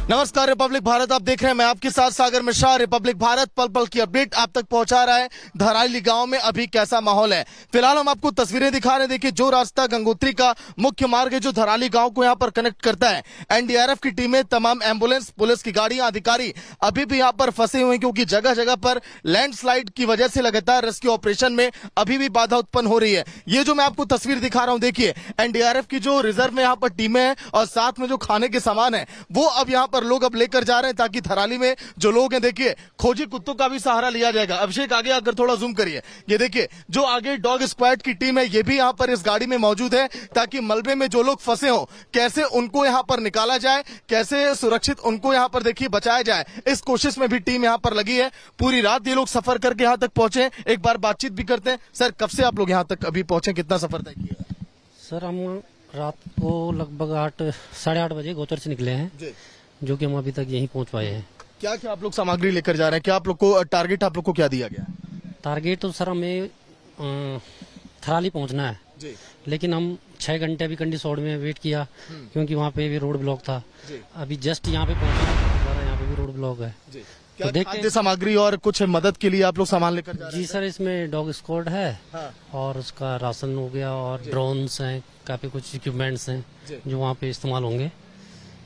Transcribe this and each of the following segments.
नमस्कार रिपब्लिक भारत, आप देख रहे हैं, मैं आपके साथ सागर मिश्रा। रिपब्लिक भारत पल पल की अपडेट आप तक पहुंचा रहा है। धराली गांव में अभी कैसा माहौल है, फिलहाल हम आपको तस्वीरें दिखा रहे हैं। देखिए, जो रास्ता गंगोत्री का मुख्य मार्ग है जो धराली गांव को यहां पर कनेक्ट करता है, एनडीआरएफ की टीमें, तमाम एम्बुलेंस, पुलिस की गाड़ियां, अधिकारी अभी भी यहां पर फंसे हुए हैं, क्योंकि जगह जगह पर लैंडस्लाइड की वजह से लगातार रेस्क्यू ऑपरेशन में अभी भी बाधा उत्पन्न हो रही है। ये जो मैं आपको तस्वीर दिखा रहा हूं, देखिए एनडीआरएफ की जो रिजर्व में यहां पर टीमें हैं और साथ में जो खाने के सामान है वो अब यहां पर लोग अब लेकर जा रहे हैं, ताकि धराली में जो लोग हैं, देखिए खोजी कुत्तों का भी सहारा लिया जाएगा। अभिषेक, आगे अगर थोड़ा जूम करिए, ये देखिए जो आगे डॉग स्क्वाड की टीम है ये भी यहां पर इस गाड़ी में मौजूद है, ताकि मलबे में जो लोग फंसे हो कैसे उनको यहां पर निकाला जाए, कैसे सुरक्षित उनको यहां पर देखिए बचाया जाए, इस कोशिश में भी टीम यहां पर लगी है। पूरी रात ये लोग सफर करके यहां तक पहुंचे। एक बार बातचीत भी करते हैं। सर, कब से आप लोग यहां तक अभी पहुंचे, कितना सफर तय किया? सर, हम रात को लगभग 8-8:30 बजे गोचर से निकले हैं जी, जो कि हम अभी तक यहीं पहुंच पाए हैं। क्या क्या आप लोग सामग्री लेकर जा रहे हैं? क्या आप लोग को टारगेट आप लोग को क्या दिया गया है? टारगेट तो सर हमें थराली पहुंचना है जी, लेकिन हम 6 घंटे अभी कंडीसौड़ में वेट किया क्योंकि वहाँ पे भी रोड ब्लॉक था। जी। अभी जस्ट यहाँ पे पहुंचा, दोबारा यहाँ पे भी रोड ब्लॉक है। जी। क्या देखते खाद्य सामग्री और कुछ मदद के लिए आप लोग सामान लेकर जा रहे हैं? जी सर, इसमें डॉग स्क्वाड है हाँ। और उसका राशन हो गया और ड्रोन्स हैं, काफी कुछ इक्विपमेंट्स हैं जी। जो वहाँ पे इस्तेमाल होंगे।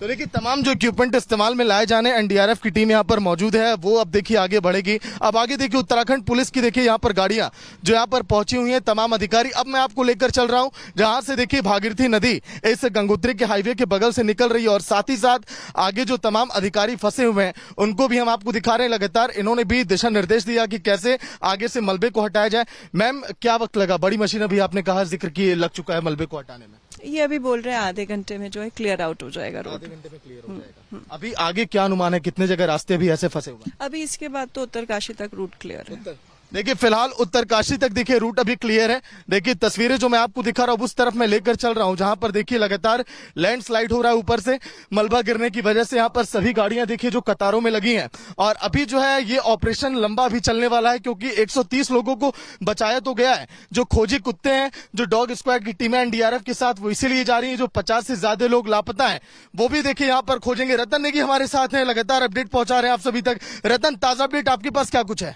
तो देखिए, तमाम जो इक्विपमेंट इस्तेमाल में लाए जाने, एनडीआरएफ की टीम यहाँ पर मौजूद है, वो अब देखिए आगे बढ़ेगी। अब आगे देखिए उत्तराखंड पुलिस की देखिए यहाँ पर गाड़ियां जो यहाँ पर पहुंची हुई हैं, तमाम अधिकारी। अब मैं आपको लेकर चल रहा हूं जहां से देखिए भागीरथी नदी इस गंगोत्री के हाईवे के बगल से निकल रही है, और साथ ही साथ आगे जो तमाम अधिकारी फंसे हुए हैं उनको भी हम आपको दिखा रहे हैं। लगातार इन्होंने भी दिशा निर्देश दिया कि कैसे आगे से मलबे को हटाया जाए। मैम, क्या वक्त लगा? बड़ी मशीन अभी आपने कहा जिक्र की लग चुका है मलबे को हटाने में। ये अभी बोल रहे हैं आधे घंटे में जो है क्लियर आउट हो जाएगा रोड। आधे घंटे में क्लियर हो जाएगा। अभी आगे क्या अनुमान है, कितने जगह रास्ते भी ऐसे फंसे हुए हैं? अभी इसके बाद तो उत्तरकाशी तक रूट क्लियर है। देखिए, फिलहाल उत्तरकाशी तक देखिए रूट अभी क्लियर है। देखिए तस्वीरें जो मैं आपको दिखा रहा हूं उस तरफ मैं लेकर चल रहा हूं, जहां पर देखिए लगातार लैंडस्लाइड हो रहा है ऊपर से, मलबा गिरने की वजह से यहां पर सभी गाड़ियां देखिए जो कतारों में लगी हैं। और अभी जो है ये ऑपरेशन लंबा भी चलने वाला है, क्योंकि 130 लोगों को बचाया तो गया है। जो खोजी कुत्ते हैं, जो डॉग स्क्वाड की टीम है एनडीआरएफ के साथ, वो इसीलिए जा रही है। जो 50 से ज्यादा लोग लापता हैं वो भी देखिए यहाँ पर खोजेंगे। रतन नेगी हमारे साथ हैं, लगातार अपडेट पहुंचा रहे हैं आप सभी तक। रतन, ताजा अपडेट आपके पास क्या कुछ है?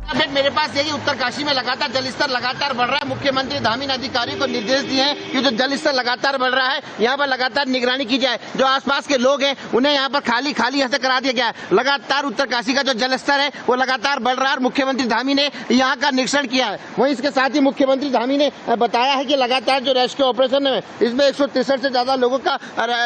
अपडेट मेरे पास यही, उत्तरकाशी में लगातार जलस्तर लगातार बढ़ रहा है। मुख्यमंत्री धामी ने अधिकारियों को निर्देश दिए हैं कि जो जलस्तर लगातार बढ़ रहा है यहाँ पर लगातार निगरानी की जाए। जो आसपास के लोग हैं उन्हें यहाँ पर खाली हस्त करा दिया गया है। लगातार उत्तरकाशी का जो जलस्तर है वो लगातार बढ़ रहा है और मुख्यमंत्री धामी ने यहाँ का निरीक्षण किया है। वहीं इसके साथ ही मुख्यमंत्री धामी ने बताया है कि लगातार जो रेस्क्यू ऑपरेशन है इसमें 163 से ज्यादा लोगों का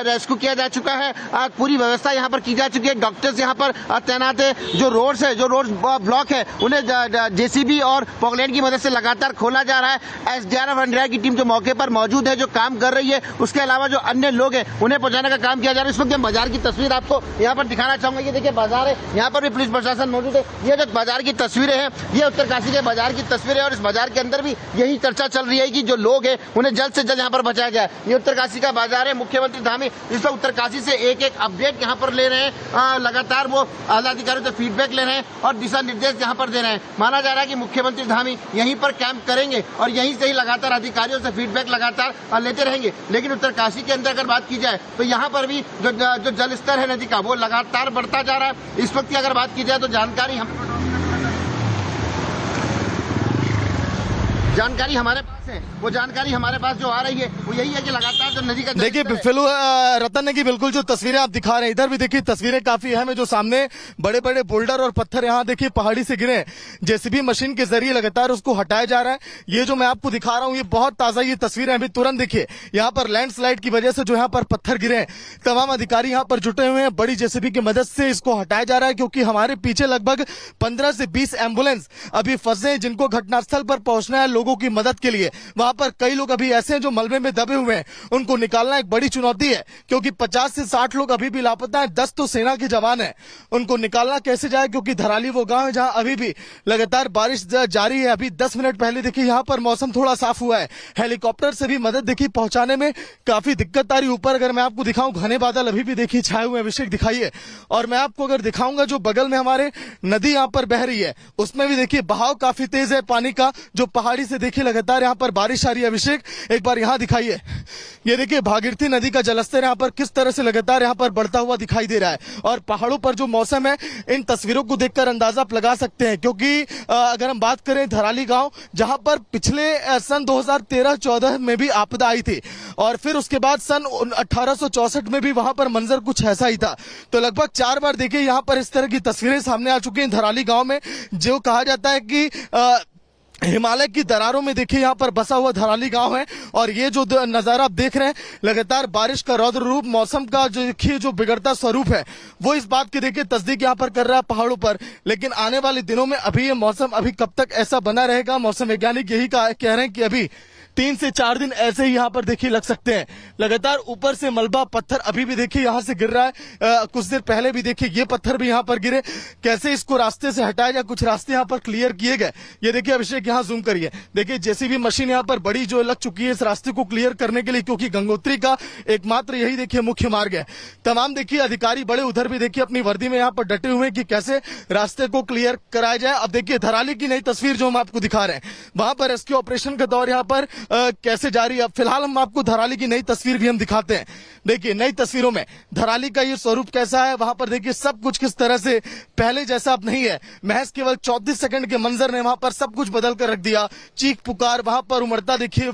रेस्क्यू किया जा चुका है। पूरी व्यवस्था यहाँ पर की जा चुकी है, डॉक्टर्स यहाँ पर तैनात है। जो रोड ब्लॉक है उन्हें जेसीबी और पॉकलैंड की मदद से लगातार खोला जा रहा है। एसडीआरएफ एनडीआरएफ की टीम जो मौके पर मौजूद है, जो काम कर रही है, उसके अलावा जो अन्य लोग हैं उन्हें पहुंचाने का काम किया जा रहा है। इस वक्त मैं बाजार की तस्वीर आपको यहाँ पर दिखाना चाहूंगा। ये देखिए बाजार है, यहाँ पर भी पुलिस प्रशासन मौजूद है। ये जो बाजार की तस्वीरें हैं ये उत्तरकाशी के बाजार की तस्वीरें, और इस बाजार के अंदर भी यही चर्चा चल रही है कि जो लोग हैं उन्हें जल्द से जल्द यहाँ पर बचाया जाए। ये उत्तरकाशी का बाजार है। मुख्यमंत्री धामी इस वक्त उत्तरकाशी से एक अपडेट यहाँ पर ले रहे हैं। लगातार वो आला अधिकारियों से फीडबैक ले रहे हैं और दिशा निर्देश यहाँ पर दे रहे हैं। माना जा रहा है कि मुख्यमंत्री धामी यहीं पर कैंप करेंगे और यहीं से ही लगातार अधिकारियों से फीडबैक लगातार लेते रहेंगे। लेकिन उत्तरकाशी के अंदर अगर बात की जाए तो यहाँ पर भी जो जल स्तर है नदी का वो लगातार बढ़ता जा रहा है। इस वक्त की अगर बात की जाए तो जानकारी हमारे पास है, वो जानकारी हमारे पास जो आ रही है वो यही है कि लगातार जो नदी का देखिए रतन ने की बिल्कुल जो तस्वीरें आप दिखा रहे हैं, इधर भी देखिए तस्वीरें काफी अहम है। जो सामने बड़े बड़े बोल्डर और पत्थर यहाँ देखिए पहाड़ी से गिरे, जेसीबी मशीन के जरिए लगातार उसको हटाया जा रहा है। ये जो मैं आपको दिखा रहा हूँ ये बहुत ताजा ये तस्वीरें अभी तुरंत देखिए। यहाँ पर लैंडस्लाइड की वजह से जो यहाँ पर पत्थर गिरे हैं, तमाम अधिकारी यहाँ पर जुटे हुए हैं। बड़ी जेसीबी की मदद से इसको हटाया जा रहा है, क्योंकि हमारे पीछे लगभग 15 से 20 एम्बुलेंस अभी फंसे हैं, जिनको घटनास्थल पर पहुंचना है लोगों की मदद के लिए। वहां पर कई लोग अभी ऐसे हैं जो मलबे में दबे हुए हैं, उनको निकालना एक बड़ी चुनौती है, क्योंकि 50 से 60 लोग अभी भी लापता हैं। 10 तो सेना के जवान हैं, उनको निकालना कैसे जाए, क्योंकि धराली वो गांव है जहां अभी भी लगातार बारिश जारी है। अभी 10 मिनट पहले देखिए यहाँ पर मौसम थोड़ा साफ हुआ है। हेलीकॉप्टर से भी मदद देखिए पहुंचाने में काफी दिक्कत आ रही। ऊपर अगर मैं आपको दिखाऊं, घने बादल अभी भी देखिए छाए हुए हैं। अभिषेक दिखाइए। और मैं आपको अगर दिखाऊंगा जो बगल में हमारे नदी यहाँ पर बह रही है, उसमें भी देखिए बहाव काफी तेज है पानी का। जो पहाड़ी से देखिए लगातार यहाँ पर बारिश बारिश आ रही है। अभिषेक, एक बार यहाँ दिखाइए, ये देखिए भागीरथी नदी का जलस्तर यहाँ पर किस तरह से लगातार यहाँ पर बढ़ता हुआ दिखाई दे रहा है। और पहाड़ों पर जो मौसम है, इन तस्वीरों को देखकर अंदाजा आप लगा सकते हैं, क्योंकि अगर हम बात करें धराली गांव, जहां पर पिछले सन 2013-14 में भी आपदा आई थी और फिर उसके बाद सन 1864 में भी वहां पर मंजर कुछ ऐसा ही था। तो लगभग 4 बार देखिए यहाँ पर इस तरह की तस्वीरें सामने आ चुकी हैं धराली गांव में, जो कहा जाता है कि हिमालय की दरारों में देखिए यहाँ पर बसा हुआ धराली गांव है। और ये जो नजारा आप देख रहे हैं, लगातार बारिश का रौद्र रूप, मौसम का जो देखिए जो बिगड़ता स्वरूप है, वो इस बात की देखिए तस्दीक यहाँ पर कर रहा है पहाड़ों पर। लेकिन आने वाले दिनों में अभी ये मौसम अभी कब तक ऐसा बना रहेगा, मौसम वैज्ञानिक यही कह रहे हैं कि अभी 3 से 4 दिन ऐसे ही यहाँ पर देखिए लग सकते हैं। लगातार ऊपर से मलबा पत्थर अभी भी देखिए यहाँ से गिर रहा है। कुछ देर पहले भी देखिए ये पत्थर भी यहाँ पर गिरे, कैसे इसको रास्ते से हटाया जाए, कुछ रास्ते यहाँ पर क्लियर किए गए। ये देखिए अभिषेक, यहाँ जूम करिए, देखिए जेसीबी मशीन यहाँ पर बड़ी जो लग चुकी है इस रास्ते को क्लियर करने के लिए, क्योंकि गंगोत्री का एकमात्र यही देखिए मुख्य मार्ग है। तमाम देखिए अधिकारी बड़े उधर भी देखिए अपनी वर्दी में यहाँ पर डटे हुए हैं कि कैसे रास्ते को क्लियर कराया जाए। अब देखिए धराली की नई तस्वीर जो हम आपको दिखा रहे हैं, वहां पर रेस्क्यू ऑपरेशन का दौर यहाँ पर कैसे जारी है। अब फिलहाल हम आपको धराली की नई तस्वीर भी हम दिखाते हैं। देखिए नई तस्वीरों में धराली का ये स्वरूप कैसा है, वहां पर देखिए सब कुछ किस तरह से पहले जैसा अब नहीं है। महज केवल 34 सेकंड के मंजर ने वहां पर सब कुछ बदल कर रख दिया। चीख पुकार वहां पर उमड़ता देखिए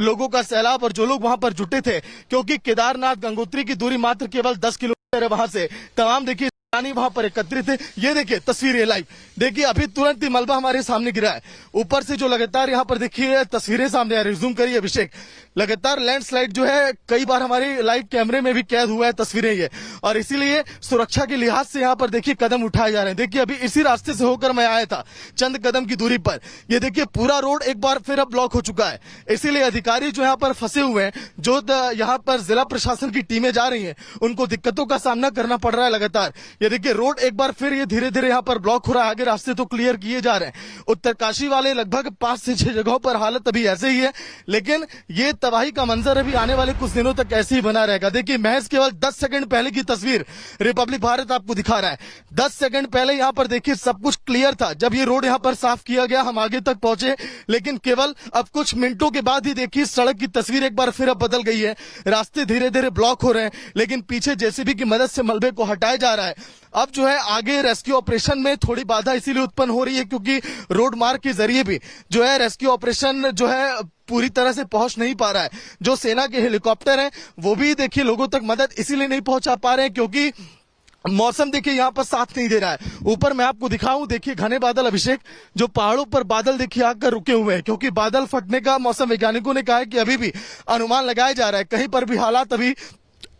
लोगों का सैलाब, और जो लोग वहां पर जुटे थे, क्योंकि केदारनाथ गंगोत्री की दूरी मात्र केवल 10 किलोमीटर है वहां से, तमाम देखिए वहां पर एकत्रित है। ये देखिए तस्वीर है लाइव, देखिए अभी तुरंत ही मलबा हमारे सामने गिरा है। ऊपर से जो लगातार यहाँ पर देखिए तस्वीरें सामने आ रही, जूम करिए अभिषेक, लगातार लैंडस्लाइड जो है कई बार हमारे लाइव कैमरे में भी कैद हुआ है तस्वीरें ये, और इसीलिए सुरक्षा के लिहाज से यहाँ पर देखिए कदम उठाए जा रहे हैं। देखिए अभी इसी रास्ते से होकर मैं आया था, चंद कदम की दूरी पर, ये देखिए पूरा रोड एक बार फिर अब ब्लॉक हो चुका है। इसीलिए अधिकारी जो यहाँ पर फंसे हुए हैं, जो यहाँ पर जिला प्रशासन की टीमें जा रही है, उनको दिक्कतों का सामना करना पड़ रहा है लगातार। ये देखिए रोड एक बार फिर ये धीरे धीरे यहाँ पर ब्लॉक हो रहा है, आगे रास्ते तो क्लियर किए जा रहे हैं। उत्तरकाशी वाले लगभग 5 से 6 जगहों पर हालत अभी ऐसे ही है, लेकिन ये तबाही का मंजर अभी आने वाले कुछ दिनों तक ऐसे ही बना रहेगा। देखिए महज केवल 10 सेकंड पहले की तस्वीर रिपब्लिक भारत आपको दिखा रहा है। 10 सेकंड पहले यहाँ पर देखिए सब कुछ क्लियर था, जब ये रोड यहाँ पर साफ किया गया हम आगे तक पहुंचे, लेकिन केवल अब कुछ मिनटों के बाद ही देखिए सड़क की तस्वीर एक बार फिर अब बदल गई है। रास्ते धीरे धीरे ब्लॉक हो रहे हैं, लेकिन पीछे जेसीबी की मदद से मलबे को हटाया जा रहा है। अब जो है आगे रेस्क्यू ऑपरेशन में थोड़ी बाधा इसीलिए उत्पन्न हो रही है, क्योंकि रोड मार्ग के जरिए भी जो है रेस्क्यू ऑपरेशन जो है पूरी तरह से पहुंच नहीं पा रहा है। जो सेना के हेलीकॉप्टर हैं वो भी देखिए लोगों तक मदद इसीलिए नहीं पहुंचा पा रहे हैं, क्योंकि मौसम देखिए यहाँ पर साथ नहीं दे रहा है। ऊपर मैं आपको दिखाऊं, देखिए घने बादल अभिषेक, जो पहाड़ों पर बादल देखिए आकर रुके हुए हैं, क्योंकि बादल फटने का मौसम वैज्ञानिकों ने कहा है कि अभी भी अनुमान लगाया जा रहा है, कहीं पर भी हालात अभी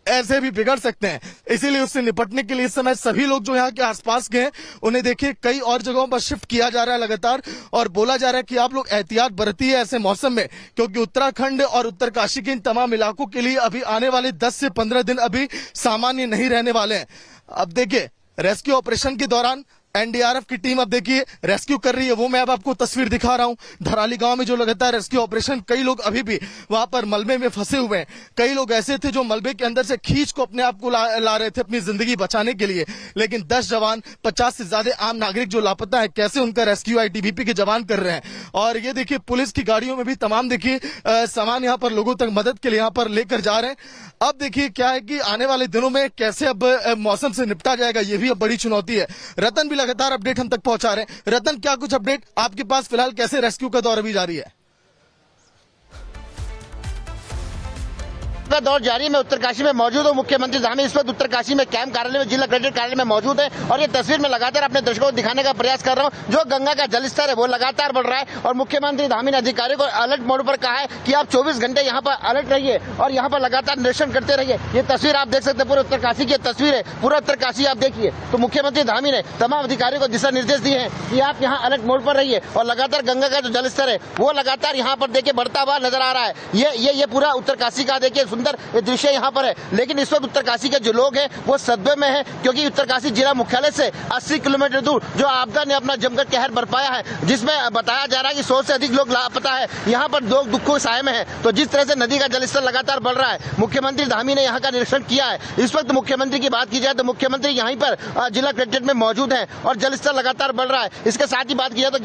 ऐसे भी बिगड़ सकते हैं। इसीलिए उससे निपटने के लिए इस समय सभी लोग जो यहाँ के आसपास के हैं उन्हें देखिए कई और जगहों पर शिफ्ट किया जा रहा है लगातार, और बोला जा रहा है कि आप लोग एहतियात बरतिए ऐसे मौसम में, क्योंकि उत्तराखंड और उत्तरकाशी के इन तमाम इलाकों के लिए अभी आने वाले 10 से 15 दिन अभी सामान्य नहीं रहने वाले हैं। अब देखिए रेस्क्यू ऑपरेशन के दौरान एनडीआरएफ की टीम अब देखिए रेस्क्यू कर रही है, वो मैं अब आपको तस्वीर दिखा रहा हूं। धराली गांव में जो लगातार रेस्क्यू ऑपरेशन, कई लोग अभी भी वहां पर मलबे में फंसे हुए हैं। कई लोग ऐसे थे जो मलबे के अंदर से खींच को अपने आप को ला रहे थे अपनी जिंदगी बचाने के लिए, लेकिन 10 जवान, 50 से ज्यादा आम नागरिक जो लापता है, कैसे उनका रेस्क्यू आईटीबीपी के जवान कर रहे हैं। और ये देखिए पुलिस की गाड़ियों में भी तमाम देखिए सामान यहाँ पर लोगों तक मदद के लिए यहाँ पर लेकर जा रहे हैं। अब देखिए क्या है कि आने वाले दिनों में कैसे अब मौसम से निपटा जाएगा, ये भी अब बड़ी चुनौती है। रतन भी लगातार अपडेट हम तक पहुंचा रहे हैं। रतन, क्या कुछ अपडेट आपके पास फिलहाल, कैसे रेस्क्यू का दौर अभी जारी है? का दौर जारी है। मैं उत्तरकाशी में मौजूद हूँ। मुख्यमंत्री धामी इस वक्त उत्तरकाशी में कैंप कार्यालय में, जिला कलेक्टर कार्यालय में मौजूद है, और ये तस्वीर में लगातार अपने दर्शकों को दिखाने का प्रयास कर रहा हूँ। जो गंगा का जलस्तर है वो लगातार बढ़ रहा है, और मुख्यमंत्री धामी ने अधिकारियों को अलर्ट मोड पर कहा है कि आप 24 घंटे यहाँ पर अलर्ट रहिए और यहाँ पर लगातार निरीक्षण करते रहिए। ये तस्वीर आप देख सकते हैं, पूरे उत्तरकाशी की तस्वीर है, पूरा उत्तरकाशी आप देखिए। तो मुख्यमंत्री धामी ने तमाम अधिकारियों को दिशा निर्देश दिए हैं कि आप यहाँ अलर्ट मोड पर रहिए, और लगातार गंगा का जो जलस्तर है वो लगातार यहाँ पर देखिए बढ़ता हुआ नजर आ रहा है। ये पूरा उत्तरकाशी का देखिए सुंदर सुंदर ये दृश्य यहाँ पर है। लेकिन इस वक्त उत्तरकाशी के जो लोग हैं वो सदमे में हैं, क्योंकि उत्तरकाशी जिला मुख्यालय से 80 किलोमीटर दूर जो आपदा ने अपना जमकर कहर बरपाया है, जिसमें बताया जा रहा है कि 100 से अधिक लोग लापता है। यहाँ पर लोग दुखों साए में है। तो जिस तरह से नदी का जलस्तर लगातार बढ़ रहा है, मुख्यमंत्री धामी ने यहाँ का निरीक्षण किया है। इस वक्त मुख्यमंत्री की बात की जाए तो मुख्यमंत्री यहीं पर जिला कलेक्ट्रेट में मौजूद है और जलस्तर लगातार बढ़ रहा है। इसके साथ ही बात की जाए तो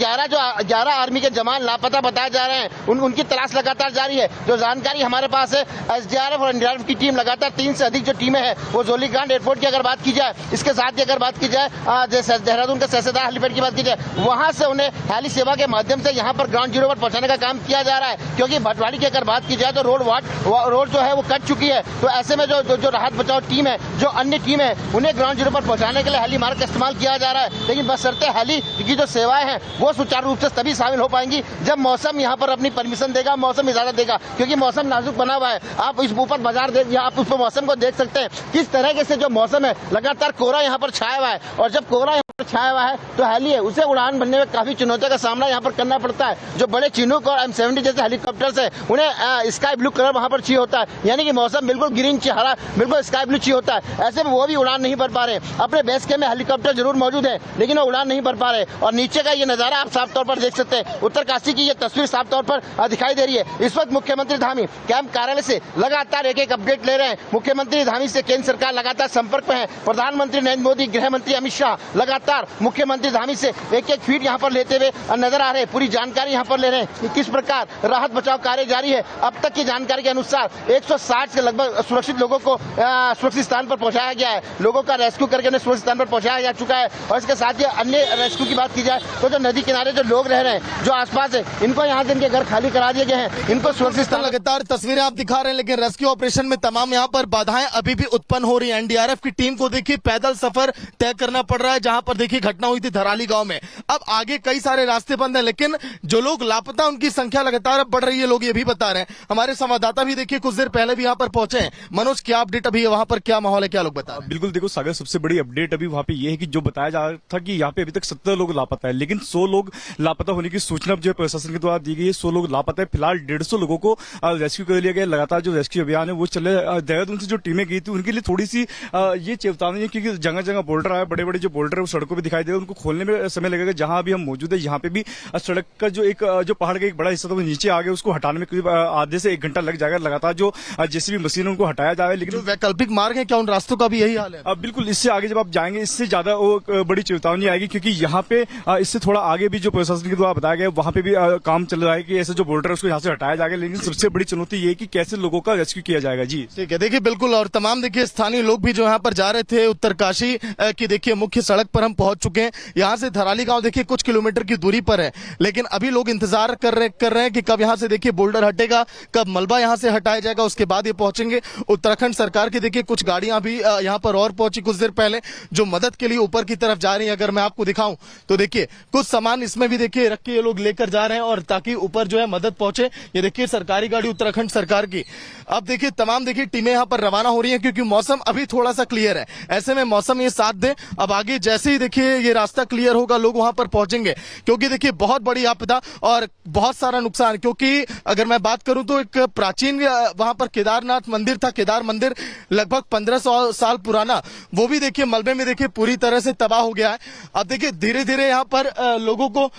11 आर्मी के जवान लापता बताए जा रहे हैं, उनकी तलाश लगातार जारी है। जो जानकारी हमारे पास है, एसडीआरएफ और एनडीआरएफ की टीम लगातार 3 से अधिक जो टीमें हैं वो जोलीग्रांट एयरपोर्ट की अगर बात की जाए, इसके साथ ही अगर बात की जाए देहरादून के सहसदार हेलीपैड की बात की जाए, वहां से उन्हें हेली सेवा के माध्यम से यहाँ पर ग्राउंड जीरो पर पहुंचाने का काम किया जा रहा है। क्योंकि भटवाड़ी की अगर बात की जाए तो रोड जो है वो कट चुकी है। तो ऐसे में जो राहत बचाव टीम है, जो अन्य टीम है, उन्हें ग्राउंड जीरो पर पहुंचाने के लिए हेली मार्ग का इस्तेमाल किया जा रहा है। लेकिन बशर्ते हेली की जो सेवाएं हैं वो सुचारू रूप से तभी शामिल हो पाएंगी जब मौसम यहाँ पर अपनी परमिशन देगा, मौसम इजाजत देगा। क्योंकि मौसम नाजुक बना हुआ है। आप इस ऊपर बाजार आप उस मौसम को देख सकते हैं किस तरह से जो मौसम है, लगातार कोहरा यहाँ पर छाया हुआ है। और जब कोहरा यहाँ पर छाया हुआ है तो हेली है उसे उड़ान बनने में काफी चुनौतियों का सामना यहाँ पर करना पड़ता है। जो बड़े चिनूक और M70 जैसे हेलीकॉप्टर है, उन्हें स्काई ब्लू कलर वहाँ पर चाहिए होता है, यानी कि मौसम बिल्कुल ग्रीन हरा बिल्कुल स्काई ब्लू चाहिए होता है। ऐसे में वो भी उड़ान नहीं भर पा रहे। अपने बेस कैंप में हेलीकॉप्टर जरूर मौजूद है, लेकिन वो उड़ान नहीं भर पा रहे। और नीचे का ये नजारा आप साफ तौर पर देख सकते हैं। उत्तरकाशी की ये तस्वीर साफ तौर पर दिखाई दे रही है। इस वक्त मुख्यमंत्री धामी कैंप कार्यालय से लगातार एक अपडेट ले रहे हैं। मुख्यमंत्री धामी से केंद्र सरकार लगातार संपर्क में है। प्रधानमंत्री नरेंद्र मोदी, गृह मंत्री अमित शाह लगातार मुख्यमंत्री धामी से एक फीड यहाँ पर लेते हुए नजर आ रहे हैं। पूरी जानकारी यहाँ पर ले रहे हैं कि किस प्रकार राहत बचाव कार्य जारी है। अब तक की जानकारी के अनुसार 160 के लगभग सुरक्षित लोगों को सुरक्षित स्थान पर पहुंचाया गया है। लोगों का रेस्क्यू करके उन्हें सुरक्षित स्थान पर पहुंचाया जा चुका है। और इसके साथ ही अन्य रेस्क्यू की बात की जाए तो जो नदी किनारे जो लोग रह रहे हैं, जो आसपास है, इनको यहाँ से इनके घर खाली करा दिए गए हैं। इनको सुरक्षित स्थान लगातार तस्वीरें आप दिखा रहे हैं, लेकिन रेस्क्यू ऑपरेशन में तमाम यहाँ पर बाधाएं अभी भी उत्पन्न हो रही है। एनडीआरएफ की टीम को देखिए पैदल सफर तय करना पड़ रहा है। जहां पर देखिए घटना हुई थी धराली गांव में, अब आगे कई सारे रास्ते बंद हैं, लेकिन जो लोग लापता उनकी संख्या लगातार बढ़ रही है। लोग ये भी बता रहे हैं। हमारे संवाददाता भी देखिए कुछ देर पहले भी यहाँ पर पहुंचे हैं। मनोज, क्या अपडेट अभी वहां पर, क्या माहौल है, क्या लोग बता रहे हैं? बिल्कुल, देखो सागर, सबसे बड़ी अपडेट अभी वहाँ पे ये है कि जो बताया जा रहा था कि यहाँ पे अभी तक 70 लोग लापता है, लेकिन 100 लोग लापता होने की सूचना जो प्रशासन के द्वारा दी गई है। 100 लोग लापता है। फिलहाल 150 लोगों को रेस्क्यू कर लिया गया। लगातार जो रेस्क्यू अभियान है वो चले। देहरादून से जो टीमें गई थी उनके लिए थोड़ी सी ये चेतावनी है, क्योंकि जगह जगह बोल्डर आए, बड़े बड़े जो बोल्डर है वो सड़कों पर दिखाई दे रहे हैं, उनको खोलने में समय लगेगा। जहां अभी हम मौजूद है यहाँ पे भी सड़क का जो पहाड़ का एक बड़ा हिस्सा था वो नीचे आ गया, उसको हटाने में करीब आधे से 1 घंटा लग जाएगा। लगातार जो जेसीबी मशीन है उनको हटाया जाएगा। लेकिन वैकल्पिक मार्ग है, क्या उन रास्तों का भी यही हाल है? बिल्कुल, इससे आगे जब आप जाएंगे इससे ज्यादा वो बड़ी चेतावनी आएगी, क्योंकि यहाँ पे इससे थोड़ा आगे भी जो प्रशासन के द्वारा बताया गया वहां पे भी काम चल रहा है कि ऐसे जो बोल्डर है उसको यहाँ से हटाया जाएगा। लेकिन सबसे बड़ी चुनौती ये है कि कैसे लोगों का रेस्क्यू किया जाएगा। जी ठीक है, देखिए बिल्कुल। और तमाम देखिए स्थानीय लोग भी जो यहाँ पर जा रहे थे उत्तरकाशी की देखिए मुख्य सड़क पर हम पहुंच चुके हैं। यहाँ से धराली गांव देखिए कुछ किलोमीटर की दूरी पर है, लेकिन अभी लोग इंतजार कर रहे हैं कि कब यहाँ से देखिए बोल्डर हटेगा, कब मलबा यहाँ से हटाया जाएगा, उसके बाद ये पहुंचेंगे। उत्तराखंड सरकार की देखिए कुछ गाड़ियां भी यहाँ पर और पहुंची कुछ देर पहले, जो मदद के लिए ऊपर की तरफ जा रही है। अगर मैं आपको दिखाऊं तो देखिए कुछ सामान इसमें भी देखिए रख के ये लोग लेकर जा रहे हैं, और ताकि ऊपर जो है मदद पहुंचे। ये देखिए सरकारी गाड़ी उत्तराखंड सरकार की। अब देखिए तमाम देखिए टीमें यहाँ पर रवाना हो रही हैं, क्योंकि मौसम अभी थोड़ा सा क्लियर है। ऐसे में मौसम ये साथ दे। अब आगे जैसे ही देखिए ये रास्ता क्लियर होगा लोग वहां पर पहुंचेंगे, क्योंकि देखिए बहुत बड़ी आपदा और बहुत सारा नुकसान। क्योंकि अगर मैं बात करूं तो एक प्राचीन वहां पर केदारनाथ मंदिर था, केदार मंदिर लगभग 1500 साल पुराना, वो भी देखिए मलबे में देखिए पूरी तरह से तबाह हो गया है। अब देखिए धीरे धीरे यहाँ पर लोगों को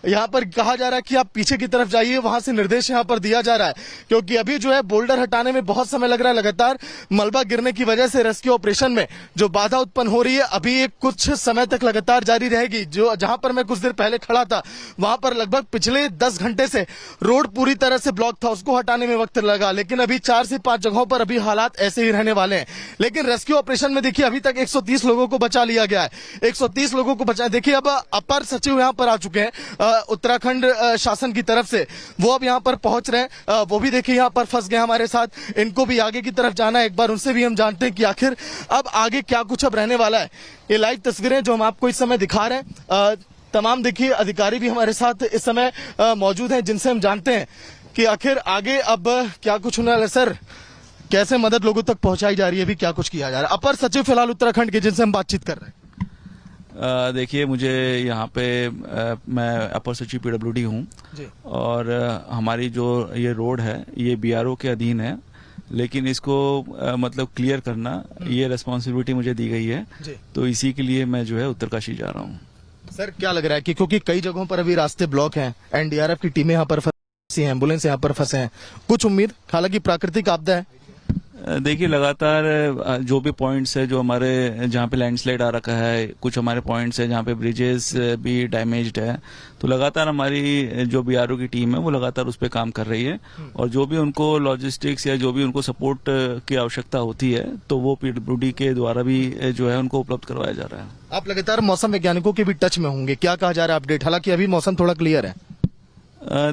यहाँ पर कहा जा रहा है कि आप पीछे की तरफ जाइए, वहां से निर्देश यहाँ पर दिया जा रहा है, क्योंकि अभी जो है बोल्डर हटाने में बहुत समय लग रहा है। लगातार मलबा गिरने की वजह से रेस्क्यू ऑपरेशन में जो बाधा उत्पन्न हो रही है अभी ये कुछ समय तक लगातार जारी रहेगी। जो जहां पर मैं कुछ देर पहले खड़ा था वहां पर लगभग पिछले 10 घंटे से रोड पूरी तरह से ब्लॉक था, उसको हटाने में वक्त लगा। लेकिन अभी 4 से 5 जगहों पर अभी हालात ऐसे ही रहने वाले हैं। लेकिन रेस्क्यू ऑपरेशन में देखिए अभी तक 130 लोगों को बचा लिया गया है। 130 लोगों को बचा। देखिए अब अपर सचिव यहाँ पर आ चुके हैं उत्तराखंड शासन की तरफ से, वो अब यहाँ पर पहुंच रहे हैं। वो भी देखिए यहाँ पर फंस गए हमारे साथ, इनको भी आगे की तरफ जाना है। एक बार उनसे भी हम जानते हैं कि आखिर अब आगे क्या कुछ अब रहने वाला है। ये लाइव तस्वीरें जो हम आपको इस समय दिखा रहे हैं, तमाम देखिए अधिकारी भी हमारे साथ इस समय मौजूद हैं, जिनसे हम जानते हैं कि आखिर आगे अब क्या कुछ होने वाला है। सर, कैसे मदद लोगों तक पहुंचाई जा रही है, अभी क्या कुछ किया जा रहा है? अपर सचिव फिलहाल उत्तराखंड के, जिनसे हम बातचीत कर रहे हैं। देखिए, मुझे यहाँ पे मैं अपर सचिव PWD हूँ, और हमारी जो ये रोड है ये BRO के अधीन है। लेकिन इसको मतलब क्लियर करना ये रिस्पॉन्सिबिलिटी मुझे दी गई है, जी। तो इसी के लिए मैं जो है उत्तरकाशी जा रहा हूँ। सर क्या लग रहा है कि क्योंकि कई जगहों पर अभी रास्ते ब्लॉक हैं, एनडीआरएफ की टीमें यहाँ पर फंसी हैं, एम्बुलेंस यहाँ पर फंसे हैं, कुछ उम्मीद, हालांकि प्राकृतिक आपदा है। देखिए लगातार जो भी पॉइंट्स है जो हमारे जहाँ पे लैंडस्लाइड आ रखा है, कुछ हमारे पॉइंट्स है जहाँ पे ब्रिजेस भी डैमेज्ड है, तो लगातार हमारी जो बीआरओ की टीम है वो लगातार उस पर काम कर रही है, और जो भी उनको लॉजिस्टिक्स या जो भी उनको सपोर्ट की आवश्यकता होती है तो वो पीडब्ल्यूडी के द्वारा भी जो है उनको उपलब्ध करवाया जा रहा है। आप लगातार मौसम वैज्ञानिकों के भी टच में होंगे, क्या कहा जा रहा है अपडेट, हालांकि अभी मौसम थोड़ा क्लियर है।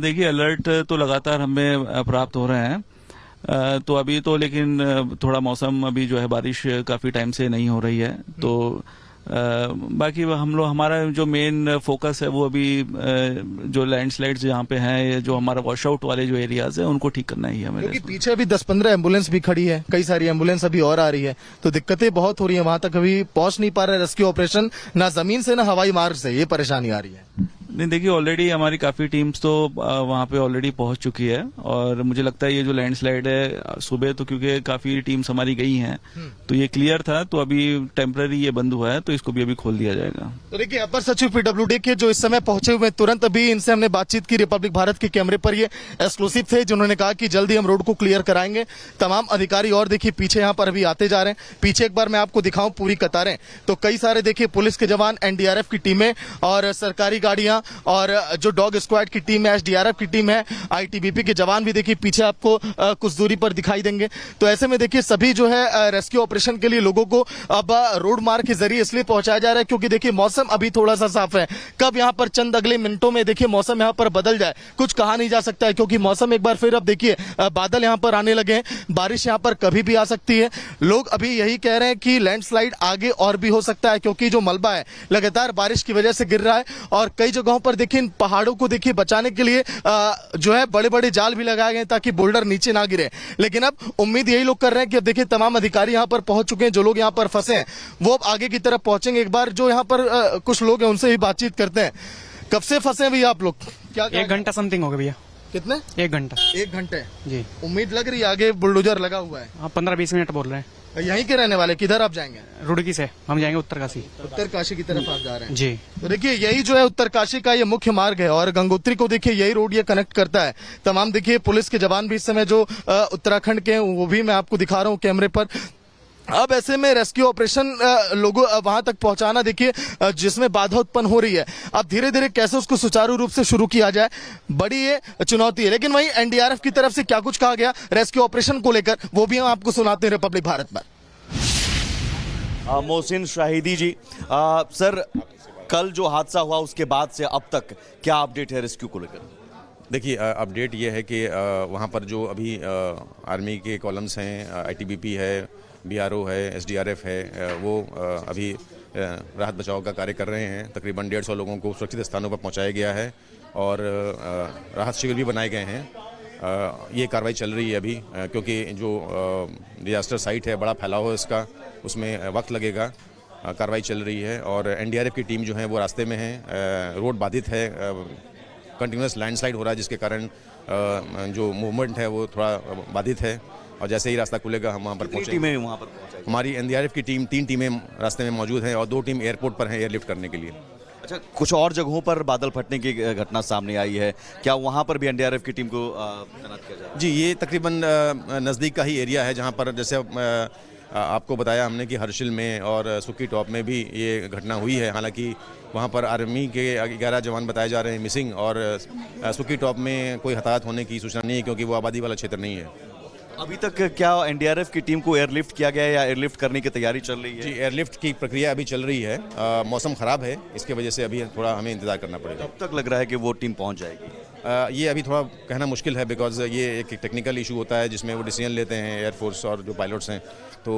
देखिए अलर्ट तो लगातार हमें प्राप्त हो रहे हैं, तो अभी तो लेकिन थोड़ा मौसम अभी जो है बारिश काफी टाइम से नहीं हो रही है, तो बाकी हम लोग हमारा जो मेन फोकस है वो अभी जो लैंडस्लाइड्स जहाँ पे हैं, जो हमारा वॉशआउट वाले जो एरियाज है उनको ठीक करना ही है हमें। क्योंकि पीछे अभी 10-15 एम्बुलेंस भी खड़ी है, कई सारी एम्बुलेंस अभी और आ रही है, तो दिक्कतें बहुत हो रही है, वहां तक अभी पहुंच नहीं पा रहा है रेस्क्यू ऑपरेशन, ना जमीन से ना हवाई मार्ग से, ये परेशानी आ रही है। नहीं देखिए ऑलरेडी हमारी काफी टीम्स तो वहां पे ऑलरेडी पहुंच चुकी है, और मुझे लगता है ये जो लैंडस्लाइड है सुबह तो क्योंकि काफी टीम्स हमारी गई हैं तो ये क्लियर था, तो अभी टेम्पररी ये बंद हुआ है, तो इसको भी अभी खोल दिया जाएगा। तो देखिए अपर सचिव पीडब्ल्यूडी के जो इस समय पहुंचे हुए तुरंत अभी इनसे हमने बातचीत की, रिपब्लिक भारत के कैमरे पर ये एक्सक्लूसिव थे, जिन्होंने कहा कि जल्दी हम रोड को क्लियर कराएंगे। तमाम अधिकारी और देखिए पीछे यहाँ पर अभी आते जा रहे हैं, पीछे एक बार मैं आपको दिखाऊं पूरी कतारें, तो कई सारे देखिए पुलिस के जवान, एनडीआरएफ की टीमें और सरकारी गाड़ियां और जो डॉग स्क्वाड की टीम है, एसडीआरएफ की टीम है, आईटीबीपी के जवान भी देखिए पीछे आपको कुछ दूरी पर दिखाई देंगे। तो ऐसे में देखिए सभी जो है रेस्क्यू ऑपरेशन के लिए लोगों को अब रोड मार्ग के जरिए इसलिए पहुंचाया जा रहा है क्योंकि देखिए मौसम अभी थोड़ा सा साफ है, कब यहाँ पर चंद अगले मिनटों में देखिए मौसम यहाँ पर बदल जाए कुछ कहा नहीं जा सकता है, क्योंकि मौसम एक बार फिर अब देखिए बादल यहाँ पर आने लगे हैं, बारिश यहाँ पर कभी भी आ सकती है। लोग अभी यही कह रहे हैं कि लैंडस्लाइड आगे और भी हो सकता है, क्योंकि जो मलबा है लगातार बारिश की वजह से गिर रहा है, और कई जगहों पर देखिए पहाड़ों को देखिए बचाने के लिए जो है बड़े बड़े जाल भी लगाए गए ताकि बोल्डर नीचे ना गिरे। लेकिन अब उम्मीद यही लोग कर रहे हैं कि अब देखिए तमाम अधिकारी यहाँ पर पहुंच चुके हैं, जो लोग यहाँ पर फंसे हैं वो अब आगे की तरफ पहुंचेंगे। एक बार जो यहाँ पर कुछ लोग हैं उनसे भी बातचीत करते हैं। कब से फंसे हैं भैया आप लोग? क्या 1 घंटा समथिंग हो गया भैया। कितने? 1 घंटा। 1 घंटे जी। उम्मीद लग रही है आगे बुलडोजर लगा हुआ है? आप 15-20 मिनट बोल रहे हैं। यहीं के रहने वाले, किधर आप जाएंगे? रुड़की से हम जाएंगे उत्तरकाशी। उत्तरकाशी की तरफ आप जा रहे हैं? जी। तो देखिए यही जो है उत्तरकाशी का ये मुख्य मार्ग है, और गंगोत्री को देखिए यही रोड ये कनेक्ट करता है। तमाम देखिए पुलिस के जवान भी इस समय जो उत्तराखंड के हैं वो भी मैं आपको दिखा रहा हूँ कैमरे पर। अब ऐसे में रेस्क्यू ऑपरेशन लोगों वहां तक पहुंचाना देखिए जिसमें बाधा उत्पन्न हो रही है, अब धीरे धीरे कैसे उसको सुचारू रूप से शुरू किया जाए, बड़ी ये चुनौती है। लेकिन वहीं एनडीआरएफ की तरफ से क्या कुछ कहा गया रेस्क्यू ऑपरेशन को लेकर वो भी हम आपको सुनाते हैं रिपब्लिक भारत पर। मोहसिन शाहिदी जी, सर कल जो हादसा हुआ उसके बाद से अब तक क्या अपडेट है रेस्क्यू को लेकर? देखिए अपडेट ये है कि वहाँ पर जो अभी आर्मी के कॉलम्स हैं, आईटीबीपी है, बीआरओ है, एसडीआरएफ है, वो अभी राहत बचाव का कार्य कर रहे हैं। तकरीबन 150 लोगों को सुरक्षित स्थानों पर पहुँचाया गया है और राहत शिविर भी बनाए गए हैं। ये कार्रवाई चल रही है अभी, क्योंकि जो डिजास्टर साइट है बड़ा फैलाव है इसका, उसमें वक्त लगेगा। कार्रवाई चल रही है और एनडीआरएफ की टीम जो है वो रास्ते में है। रोड बाधित है, कंटिन्यूस लैंडस्लाइड हो रहा है जिसके कारण जो मूवमेंट है वो थोड़ा बाधित है, और जैसे ही रास्ता खुलेगा हम वहाँ पर पहुँचेंगे। वहाँ पर पहुँचाएंगे? हमारी एनडीआरएफ की टीम 3 टीमें रास्ते में मौजूद हैं और 2 टीम एयरपोर्ट पर हैं एयरलिफ्ट करने के लिए। अच्छा, कुछ और जगहों पर बादल फटने की घटना सामने आई है, क्या वहाँ पर भी एनडीआरएफ की टीम को तैनात किया जाए? जी, ये तकरीबन नज़दीक का ही एरिया है जहाँ पर जैसे आपको बताया हमने कि हर्षिल में और सुक्की टॉप में भी ये घटना हुई है। हालांकि वहाँ पर आर्मी के 11 जवान बताए जा रहे हैं मिसिंग, और सुक्की टॉप में कोई हताहत होने की सूचना नहीं है क्योंकि वो आबादी वाला क्षेत्र नहीं है। अभी तक क्या एनडीआरएफ की टीम को एयरलिफ्ट किया गया है या एयरलिफ्ट करने की तैयारी चल रही है? जी, एयरलिफ्ट की प्रक्रिया अभी चल रही है। मौसम ख़राब है, इसकी वजह से अभी थोड़ा हमें इंतजार करना पड़ेगा। कब तक लग रहा है कि वो टीम पहुँच जाएगी? ये अभी थोड़ा कहना मुश्किल है, बिकॉज ये एक टेक्निकल इशू होता है जिसमें वो डिसीजन लेते हैं एयरफोर्स और जो पायलट्स हैं। तो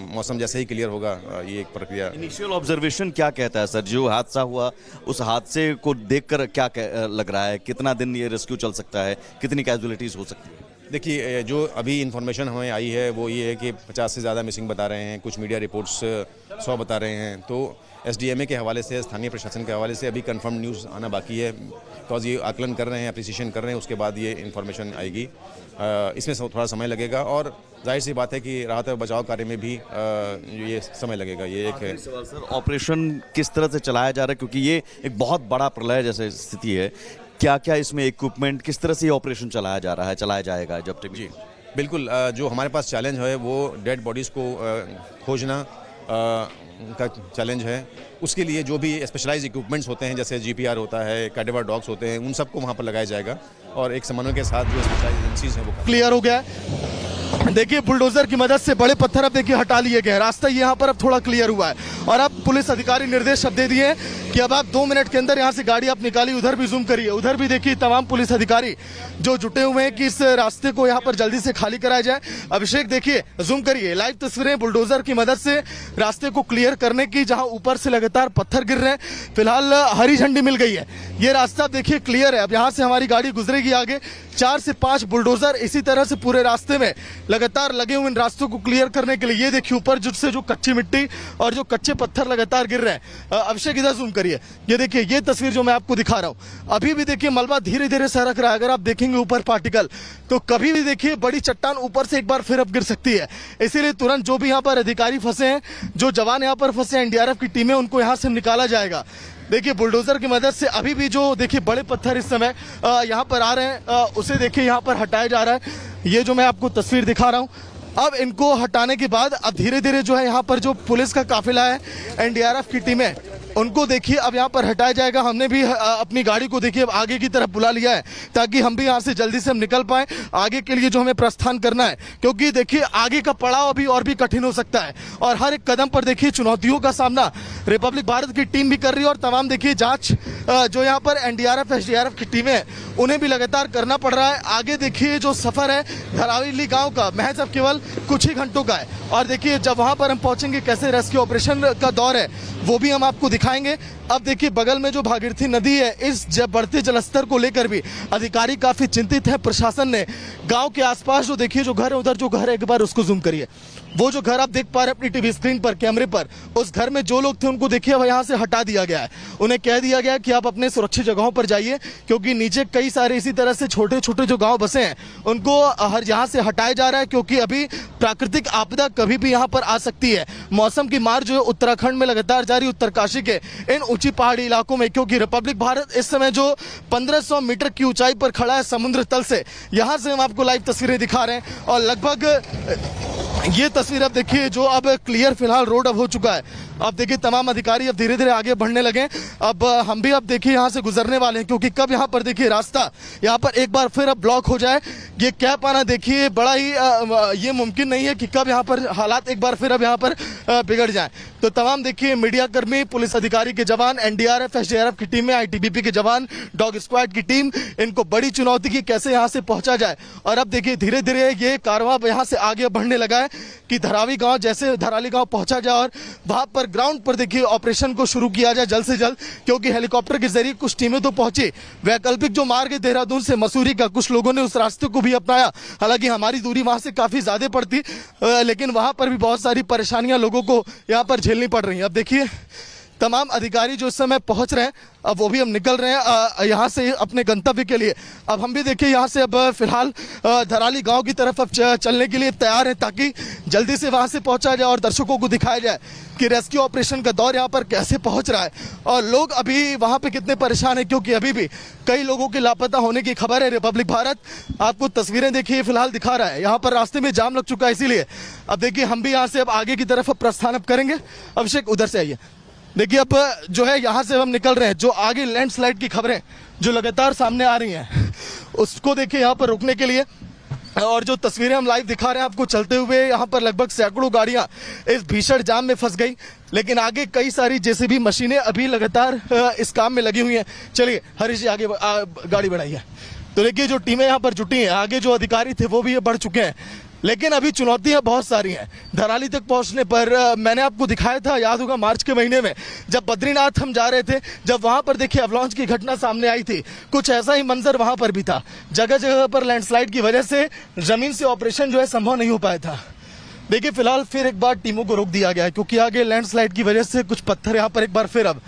मौसम जैसे ही क्लियर होगा ये एक प्रक्रिया। इनिशियल ऑब्जर्वेशन क्या कहता है सर, जो हादसा हुआ उस हादसे को देखकर क्या लग रहा है, कितना दिन ये रेस्क्यू चल सकता है, कितनी कैजुअलिटीज हो सकती है? देखिए, जो अभी इन्फॉर्मेशन हमें आई है वो ये है कि 50 से ज़्यादा मिसिंग बता रहे हैं, कुछ मीडिया रिपोर्ट्स 100 बता रहे हैं। तो एसडीएमए के हवाले से, स्थानीय प्रशासन के हवाले से अभी कंफर्म न्यूज़ आना बाकी है, बिकॉज ये आकलन कर रहे हैं, अप्रिसिएशन कर रहे हैं, उसके बाद ये इन्फॉर्मेशन आएगी। इसमें थोड़ा समय लगेगा और जाहिर सी बात है कि राहत और बचाव कार्य में भी ये समय लगेगा। ये एक है। सवाल सर, ऑपरेशन किस तरह से चलाया जा रहा है, क्योंकि ये एक बहुत बड़ा प्रलय जैसे स्थिति है, क्या क्या इसमें इक्विपमेंट, किस तरह से ये ऑपरेशन चलाया जा रहा है, चलाया जाएगा जब तक? जी बिल्कुल, जो हमारे पास चैलेंज है वो डेड बॉडीज़ को खोजना का चैलेंज है। उसके लिए जो भी स्पेशलाइज इक्विपमेंट्स होते हैं, जैसे जीपीआर होता है, कैडेवर डॉग्स होते हैं, उन सबको वहाँ पर लगाया जाएगा और एक समन्वय के साथ जो स्पेशलाइज एजेंसीज हैं वो क्लियर हो गया है। देखिए बुलडोजर की मदद से बड़े पत्थर अब देखिए हटा लिए गए, रास्ता यहाँ पर अब थोड़ा क्लियर हुआ है और अब पुलिस अधिकारी निर्देश अब दे दिए हैं कि अब आप 2 मिनट के अंदर यहाँ से गाड़ी आप निकालिए। उधर भी जूम करिए, उधर भी देखिए तमाम पुलिस अधिकारी जो जुटे हुए हैं कि इस रास्ते को यहाँ पर जल्दी से खाली कराया जाए। अभिषेक देखिए, जूम करिए, लाइव तस्वीरें बुलडोजर की मदद से रास्ते को क्लियर करने की, जहाँ ऊपर से लगातार पत्थर गिर रहे हैं। फिलहाल हरी झंडी मिल गई है, ये रास्ता देखिए क्लियर है। अब यहाँ से हमारी गाड़ी गुजरेगी आगे। 4 से 5 बुलडोजर इसी तरह से पूरे रास्ते में लगातार लगे हुए इन रास्तों को क्लियर करने के लिए। ये देखिए ऊपर से जो कच्ची मिट्टी और जो कच्चे पत्थर लगातार गिर रहे हैं। अभिषेक इधर जूम करिए, ये देखिए ये तस्वीर जो मैं आपको दिखा रहा हूँ, अभी भी देखिए मलबा धीरे धीरे सरक रहा है। अगर आप देखेंगे ऊपर पार्टिकल, तो कभी भी देखिए बड़ी चट्टान ऊपर से एक बार फिर अब गिर सकती है। इसीलिए तुरंत जो भी यहाँ पर अधिकारी फंसे हैं, जो जवान यहाँ पर फंसे हैं, एनडीआरएफ की टीमें, उनको यहाँ से निकाला जाएगा। देखिए बुलडोजर की मदद से अभी भी जो देखिए बड़े पत्थर इस समय यहाँ पर आ रहे हैं, उसे देखिए यहाँ पर हटाया जा रहा है। ये जो मैं आपको तस्वीर दिखा रहा हूँ, अब इनको हटाने के बाद अब धीरे धीरे जो है यहाँ पर जो पुलिस का काफिला है, एनडीआरएफ की टीमें, उनको देखिए अब यहाँ पर हटाया जाएगा। हमने भी अपनी गाड़ी को देखिए अब आगे की तरफ बुला लिया है ताकि हम भी यहाँ से जल्दी से हम निकल पाए आगे के लिए जो हमें प्रस्थान करना है, क्योंकि देखिए आगे का पड़ाव अभी और भी कठिन हो सकता है और हर एक कदम पर देखिए चुनौतियों का सामना रिपब्लिक भारत की टीम भी कर रही है और तमाम देखिए जांच जो यहाँ पर एनडीआरएफ एसडीआरएफ की टीमें हैं, उन्हें भी लगातार करना पड़ रहा है। आगे देखिए जो सफर है धरावली गाँव का, महज अब केवल कुछ ही घंटों का है और देखिए जब वहाँ पर हम पहुँचेंगे कैसे रेस्क्यू ऑपरेशन का दौर है वो भी हम आपको दिखाएंगे। अब देखिए बगल में जो भागीरथी नदी है, इस बढ़ते जलस्तर को लेकर भी अधिकारी काफी चिंतित है। प्रशासन ने गांव के आसपास जो देखिए जो घर है, उधर जो घर है, एक बार उसको जूम करिए, वो जो घर आप देख पा रहे हैं अपनी टीवी स्क्रीन पर, कैमरे पर, उस घर में जो लोग थे उनको देखिए अब यहाँ से हटा दिया गया है। उन्हें कह दिया गया कि आप अपने सुरक्षित जगहों पर जाइए, क्योंकि नीचे कई सारे इसी तरह से छोटे छोटे जो गाँव बसे हैं उनको हर यहाँ से हटाया जा रहा है, क्योंकि अभी प्राकृतिक आपदा कभी भी यहाँ पर आ सकती है। मौसम की मार जो है उत्तराखंड में लगातार जारी, उत्तरकाशी के इन ऊंची पहाड़ी इलाकों में, क्योंकि रिपब्लिक भारत इस समय जो 1500 मीटर की ऊंचाई पर खड़ा है समुद्र तल से, यहां से हम आपको लाइव तस्वीरें दिखा रहे हैं और लगभग ये तस्वीर अब देखिए जो अब क्लियर फिलहाल रोड अब हो चुका है। अब देखिए तमाम अधिकारी अब धीरे धीरे आगे बढ़ने लगे। अब हम भी अब देखिए यहाँ से गुजरने वाले हैं, क्योंकि कब यहाँ पर देखिए रास्ता यहाँ पर एक बार फिर अब ब्लॉक हो जाए, ये कह पाना देखिए बड़ा ही ये मुमकिन नहीं है कि कब यहाँ पर हालात एक बार फिर अब यहाँ पर बिगड़ जाए। तो तमाम देखिए मीडिया कर्मी, पुलिस अधिकारी के जवान, एनडीआरएफ एसडीआरएफ की टीमें, आईटीबीपी के जवान, डॉग स्क्वाड की टीम, इनको बड़ी चुनौती की कैसे यहाँ से पहुंचा जाए। और अब देखिए धीरे धीरे ये कारवां यहाँ से आगे बढ़ने लगा है कि धरावी गांव, जैसे धराली गांव पहुंचा जाए और वहां पर ग्राउंड पर देखिए ऑपरेशन को शुरू किया जाए जल्द से जल्द, क्योंकि हेलीकॉप्टर के जरिए कुछ टीमें तो पहुंची। वैकल्पिक जो मार्ग है देहरादून से मसूरी का, कुछ लोगों ने उस रास्ते को भी अपनाया, हालांकि हमारी दूरी वहां से काफी ज्यादा पड़ती, लेकिन वहां पर भी बहुत सारी परेशानियां लोगों को यहाँ पर झेलनी पड़ रही है। अब देखिए तमाम अधिकारी जो इस समय पहुंच रहे हैं, अब वो भी हम निकल रहे हैं यहाँ से अपने गंतव्य के लिए। अब हम भी देखिए यहाँ से अब फिलहाल धराली गांव की तरफ अब चलने के लिए तैयार हैं, ताकि जल्दी से वहां से पहुंचा जाए और दर्शकों को दिखाया जाए कि रेस्क्यू ऑपरेशन का दौर यहाँ पर कैसे पहुंच रहा है और लोग अभी वहां पे कितने परेशान हैं, क्योंकि अभी भी कई लोगों के लापता होने की खबर है। रिपब्लिक भारत आपको तस्वीरें देखिए फिलहाल दिखा रहा है, यहाँ पर रास्ते में जाम लग चुका है, इसीलिए अब देखिए हम भी यहाँ से अब आगे की तरफ प्रस्थान अब करेंगे। अभिषेक उधर से आइए, देखिए अब जो है यहाँ से हम निकल रहे हैं। जो आगे लैंडस्लाइड की खबरें जो लगातार सामने आ रही हैं, उसको देखिए यहाँ पर रोकने के लिए, और जो तस्वीरें हम लाइव दिखा रहे हैं आपको चलते हुए, यहाँ पर लगभग सैकड़ों गाड़ियाँ इस भीषण जाम में फंस गई, लेकिन आगे कई सारी जेसीबी मशीनें अभी लगातार इस काम में लगी हुई हैं। चलिए हरीश जी आगे गाड़ी बढ़ाइए। तो देखिए जो टीमें यहाँ पर जुटी हैं, आगे जो अधिकारी थे वो भी बढ़ चुके हैं, लेकिन अभी चुनौतियां बहुत सारी हैं। धराली तक पहुंचने पर मैंने आपको दिखाया था, याद होगा मार्च के महीने में जब बद्रीनाथ हम जा रहे थे, जब वहां पर देखिए अवलॉन्च की घटना सामने आई थी, कुछ ऐसा ही मंजर वहां पर भी था। जगह जगह पर लैंडस्लाइड की वजह से जमीन से ऑपरेशन जो है संभव नहीं हो पाया था। देखिए फिलहाल फिर एक बार टीमों को रोक दिया गया है, क्योंकि आगे लैंडस्लाइड की वजह से कुछ पत्थर यहाँ पर एक बार फिर अब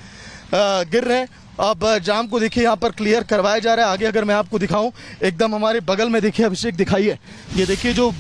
गिर रहे हैं। अब जाम को देखिए यहाँ पर क्लियर करवाया जा रहा है। आगे अगर मैं आपको दिखाऊं, एकदम हमारे बगल में देखिए, अभिषेक दिखाइए, ये देखिए जो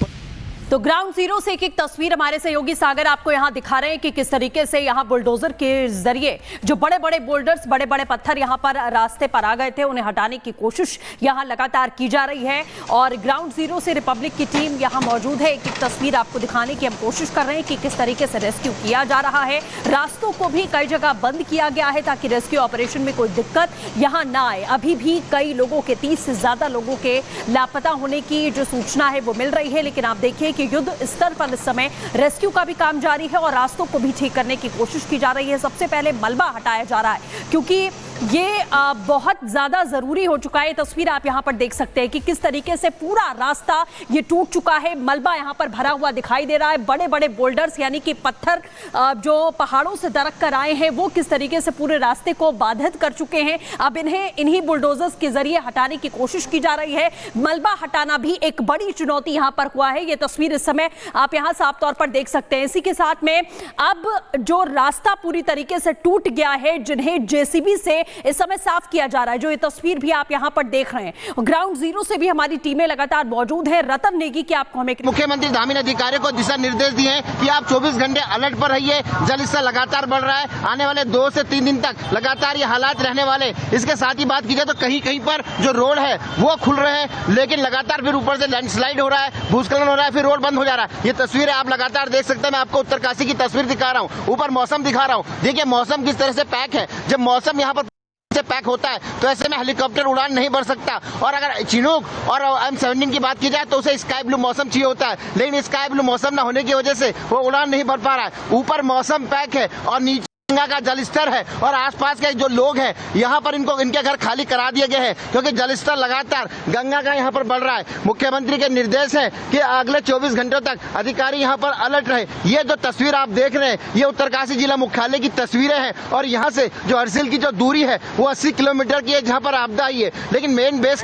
तो ग्राउंड जीरो से एक तस्वीर हमारे सहयोगी सागर आपको यहां दिखा रहे हैं कि किस तरीके से यहां बुलडोजर के जरिए जो बड़े बड़े बोल्डर्स, बड़े बड़े पत्थर यहां पर रास्ते पर आ गए थे, उन्हें हटाने की कोशिश यहां लगातार की जा रही है। और ग्राउंड जीरो से रिपब्लिक की टीम यहां मौजूद है। एक तस्वीर आपको दिखाने की हम कोशिश कर रहे हैं कि किस तरीके से रेस्क्यू किया जा रहा है। रास्तों को भी कई जगह बंद किया गया है ताकि रेस्क्यू ऑपरेशन में कोई दिक्कत यहां ना आए। अभी भी कई लोगों के 30 से ज्यादा लोगों के लापता होने की जो सूचना है वो मिल रही है, लेकिन आप देखिए कि युद्ध स्तर पर इस समय रेस्क्यू का भी काम जारी है और रास्तों को भी ठीक करने की कोशिश की जा रही है। सबसे पहले मलबा हटाया जा रहा है क्योंकि ये बहुत ज्यादा जरूरी हो चुका है। तस्वीर आप यहां पर देख सकते हैं कि किस तरीके से पूरा रास्ता ये टूट चुका है। मलबा यहां पर भरा हुआ दिखाई दे रहा है। बड़े बड़े बोल्डर्स यानी कि पत्थर जो पहाड़ों से दरक कर आए हैं वो किस तरीके से पूरे रास्ते को बाधित कर चुके हैं। अब इन्हीं बुलडोजर्स के जरिए हटाने की कोशिश की जा रही है। मलबा हटाना भी एक बड़ी चुनौती यहां पर हुआ है। ये तस्वीर इस समय आप यहां साफ तौर पर देख सकते हैं। इसी के साथ में अब जो रास्ता पूरी तरीके से टूट गया है, जिन्हें जेसीबी से इस समय साफ किया जा रहा है, जो ये तस्वीर भी आप यहां पर देख रहे हैं। ग्राउंड जीरो से भी हमारी टीमें लगातार मौजूद है। रतन नेगी की आपको हमें मुख्यमंत्री धामी अधिकारियों को दिशा निर्देश दिए हैं कि आप 24 घंटे अलर्ट पर रहिए। जल स्तर लगातार बढ़ रहा है। आने वाले 2 से 3 दिन तक लगातार ये हालात रहने वाले। इसके साथ ही बात की जाए तो कहीं कहीं पर जो रोड है वो खुल रहे हैं, लेकिन लगातार फिर ऊपर से लैंडस्लाइड हो रहा है, भूस्खलन हो रहा है, फिर रोड बंद हो जा रहा है। ये तस्वीरें आप लगातार देख सकते हैं। मैं आपको उत्तरकाशी की तस्वीर दिखा रहा हूँ, ऊपर मौसम दिखा रहा हूँ। देखिए मौसम किस तरह से पैक है। जब मौसम यहाँ पर से पैक होता है तो ऐसे में हेलीकॉप्टर उड़ान नहीं भर सकता। और अगर चिनूक और M17 की बात की जाए तो उसे स्काई ब्लू मौसम चाहिए होता है, लेकिन स्काई ब्लू मौसम न होने की वजह से वो उड़ान नहीं भर पा रहा है। ऊपर मौसम पैक है और नीचे गंगा का जलस्तर है और आसपास के जो लोग हैं यहाँ पर इनके घर खाली करा दिए गए हैं क्योंकि जलस्तर लगातार गंगा का यहाँ पर बढ़ रहा है। मुख्यमंत्री के निर्देश है कि अगले 24 घंटों तक अधिकारी यहाँ पर अलर्ट रहे। ये जो तस्वीर आप देख रहे हैं ये उत्तरकाशी जिला मुख्यालय की तस्वीरें हैं और यहाँ से जो हरसिल की जो दूरी है वो 80 किलोमीटर की है जहाँ पर आपदा आई है। लेकिन मेन बेस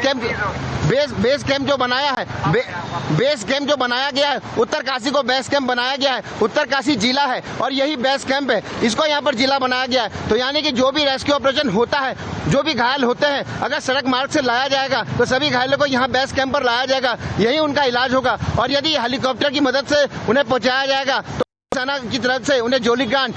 कैंप जो बनाया है, बेस कैंप जो बनाया गया है, उत्तरकाशी को बेस कैंप बनाया गया है। उत्तरकाशी जिला है और यही बेस कैंप है, इसको यहाँ पर जिला बनाया गया है। तो यानी कि जो भी रेस्क्यू ऑपरेशन होता है, जो भी घायल होते हैं, अगर सड़क मार्ग से लाया जाएगा तो सभी घायलों को यहाँ बेस कैंप पर लाया जाएगा, यही उनका इलाज होगा। और यदि हेलीकॉप्टर की मदद से उन्हें पहुंचाया जाएगा तो सेना की तरफ से उन्हें जोलीग्रांट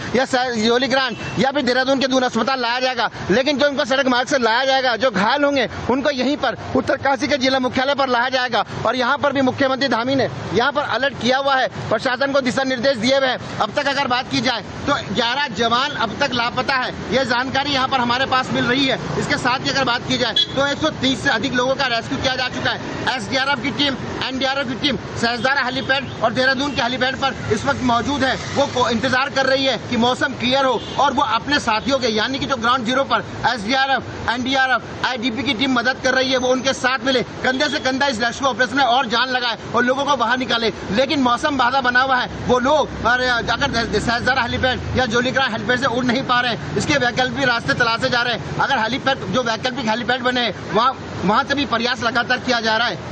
या फिर देहरादून के दून अस्पताल लाया जाएगा। लेकिन जो उनको सड़क मार्ग से लाया जाएगा, जो घायल होंगे उनको यहीं पर उत्तरकाशी के जिला मुख्यालय पर लाया जाएगा। और यहाँ पर भी मुख्यमंत्री धामी ने यहाँ पर अलर्ट किया हुआ है, प्रशासन को दिशा निर्देश दिए हुए हैं। अब तक अगर बात की जाए तो 11 जवान अब तक लापता है, ये जानकारी यहाँ पर हमारे पास मिल रही है। इसके साथ ही अगर बात की जाए तो 130 से अधिक लोगों का रेस्क्यू किया जा चुका है। SDRF की टीम, NDRF की टीम सहसदारा हेलीपैड और देहरादून के हेलीपैड पर इस वक्त मौजूद है। वो इंतजार कर रही है कि मौसम क्लियर हो और वो अपने साथियों के यानी कि जो ग्राउंड जीरो पर SDRF, NDRF, IDP की टीम मदद कर रही है, वो उनके साथ मिले, कंधे से कंधा इस रेस्क्यू ऑपरेशन में और जान लगाए और लोगों को बाहर निकाले। लेकिन मौसम बाधा बना हुआ है, वो लोग अगर सहसदारा हेलीपैड या जोलीग्रांट हेलीपैड से उड़ नहीं पा रहे हैं, इसके वैकल्पिक रास्ते तलाशे जा रहे हैं। अगर हेलीपैड जो वैकल्पिक हेलीपैड बने वहाँ से भी प्रयास लगातार किया जा रहा है।